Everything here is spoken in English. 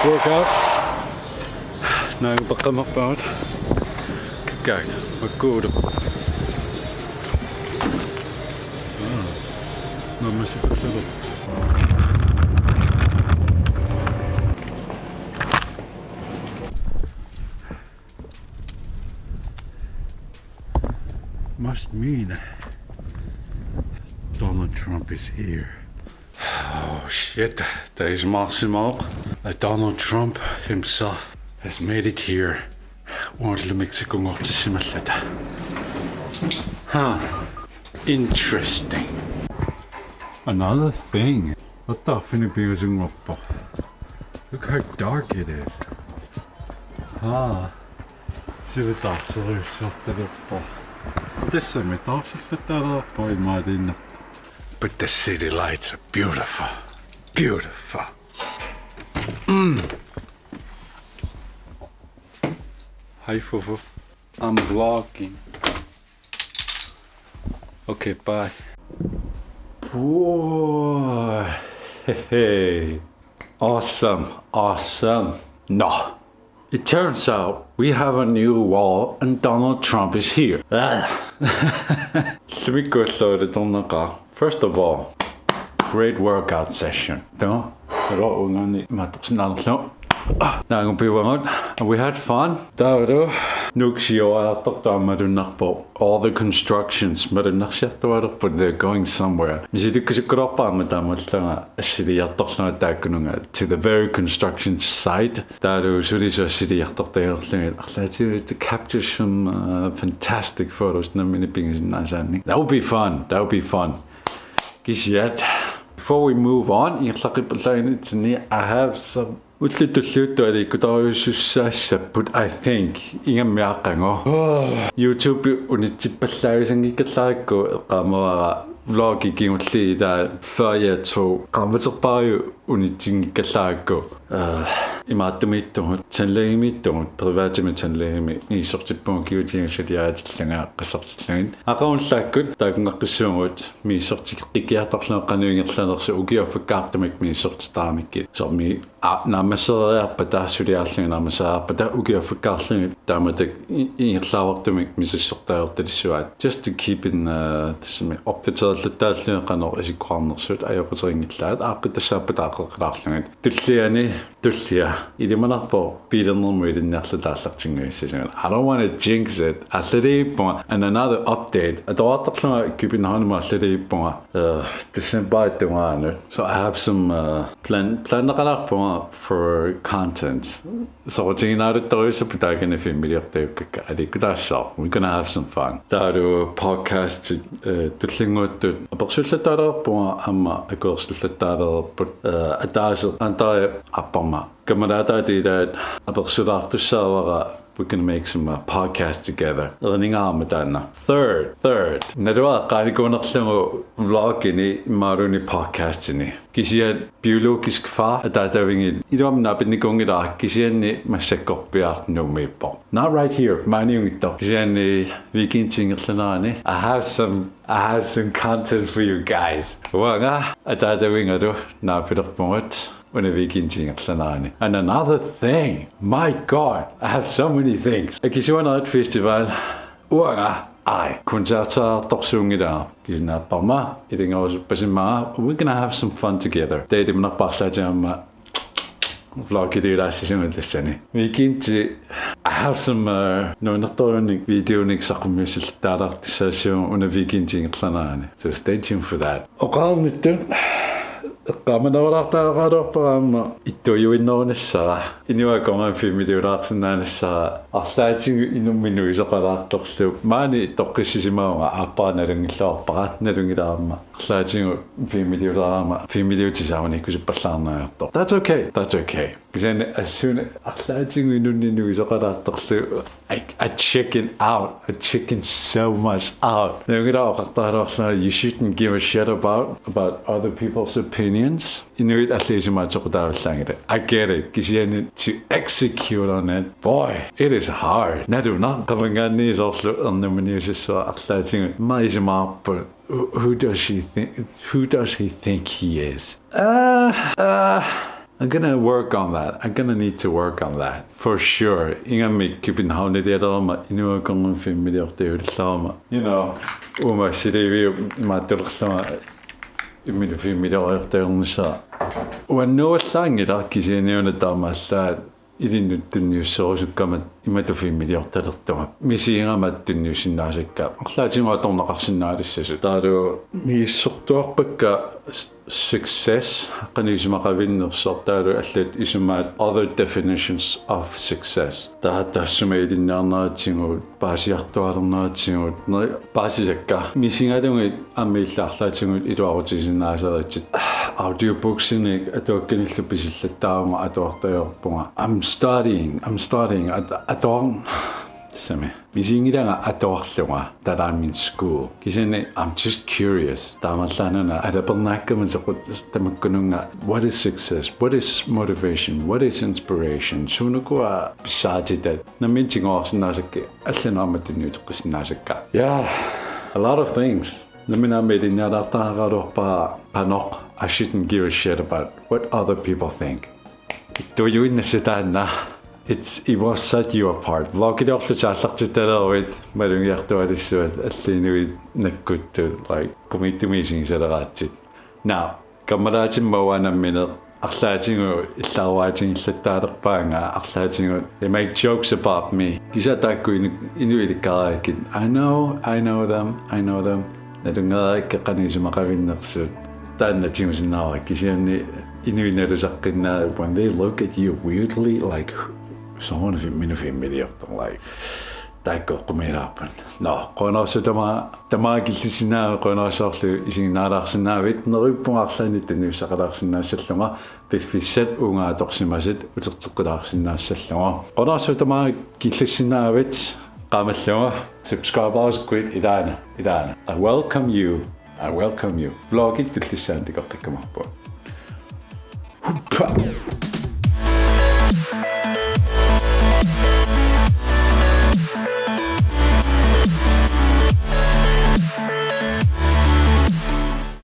quick workout. Now I'm back up out. Kijk, wat goed. Nou, maar super goed. Must mean Donald Trump is here. Oh shit, that is maximal. Donald Trump himself has made it here. Ordentligt Mexico ngorti simallata. Huh. Interesting. Another thing. What the Philippines ngoppo? Look how dark it is. Ah. Sivitakselu shotteluppo. Tässä me taksilla poi maadin. But the city lights are beautiful. Beautiful. Hi Fufu. I'm vlogging. Okay, bye. Boy. Hey. Awesome. Awesome. No. It turns out we have a new wall and Donald Trump is here. First of all, great workout session. We had fun. All the constructions, but they're going somewhere. To the very construction site. To capture some fantastic photos. That would be fun. That would be fun. Before we move on, I have some. But I think YouTube vlogigi Foria to just to keep in up the Qanoq is Qanoq so I was ring it lad after the sabbatical crashing Tulliani Tullia Idimanabo Peter with the I don't want to jinx it at the and another update at the water keeping on my city December so I have some plan for content so what's in out of those if we're gonna have some fun that podcast we can make some podcasts together. Third. Vlogini maruni podcastini. Kisian biologisk far that having it. Idom nabinigong ida kisian masekopia no mepo. Not right here. Maniung to. Kisian viking I have some content for you guys. Wanga at that having a do na pidok when a weekend and another thing, my God, I have so many things. I kiss you another festival. I concerta toksungida. Kisna Pama, eating our Pasima. We're gonna have some fun together. They did not pass that vlog it with this weekend. I have some not only video next music that session on a weekend in Clanani. So stay tuned for that. Ittuujuinnerussariaqarpunga inuakongan filmiliulaarsinnaanissa арлаатигу инуммину исоқалаарторлу маани тоққиссисимаунга ааппаанналунгиллаарпара налунгилаарма арлаатигу filmiliutисаавани кусуппаллаарнаартоо. That's okay. Because as soon арлаатигу инуннину исоқалаарторлу I chicken out. I chicken so much out. You shouldn't give a shit about other people's opinions. I get it. To execute on it, boy, it is hard. Who does he think he is? I'm gonna work on that. I'm gonna need to work on that for sure. Ingami København det der inu kongen familierteullarma. You know, uma sirivi maturlama immi familierteulnsa. Uannuallangilar kisianiuna taamallaat ilinnuttuniussorusukkama imatu familiertelertama. Misiingamat tunniusinnaasakka. Arlaatinga atornaqarsinnaalissasu. Taalu miissortuarpakka success qaniisumaqavinnersortaalu allat isumaat other definitions of success. Taassuma ilinnaarneratinguut paasiartualerneratinuut paasisakka misingalungit ammiillaarlaatinguut iluarutisinnaaseritit audiobooksini atuakkanillu pisillattaaruma atuartajorpunga. I'm studying atuarn Same. Misingiranga atorlunga that I'm in school. Kisene I'm just curious. Tamallanuna adapernakkamansoqut tamakkununga what is success? What is motivation? What is inspiration? Sunukua pisaatitat namintingorsinnaasakki allanaamattunniuteqqissinnaasakka. Yeah, a lot of things. Naminaamedinnaalartaaqaluarpaa Qanoq. I shouldn't give a shit about what other people think. Ittuujuinnerussariaqarpunga. It was set you apart. Vlogimi malungiartualissuat allinuit nakkuttu like committumisingisalaratsit. Now, kammalaatimmawaanammine arlaatingu illaruaatingillattaalerpaanga arlaatingu they make jokes about me. Kisataakku inuilikkaaraakit. I know them. Nalungeeraikka qaniisumaqavinnersut. Taannatimusinnaara kisianni inuinnalusaqqinna when they look at you weirdly like someone of like taikkoqqumilaarpan no qonorsu tamaakillisinaa qonorsorlu isinginnaalaarsinnaavit nerippungaarlani tunniussaqalaarsinnaassallunga piffissat ungaatorsimasit uterteqqilaarsиннаассаллунга qonorsu tamaakillisinnaavit qaamallunga subscribers quit idaana I welcome you vlogit tullissaantiqaqqikkamarpu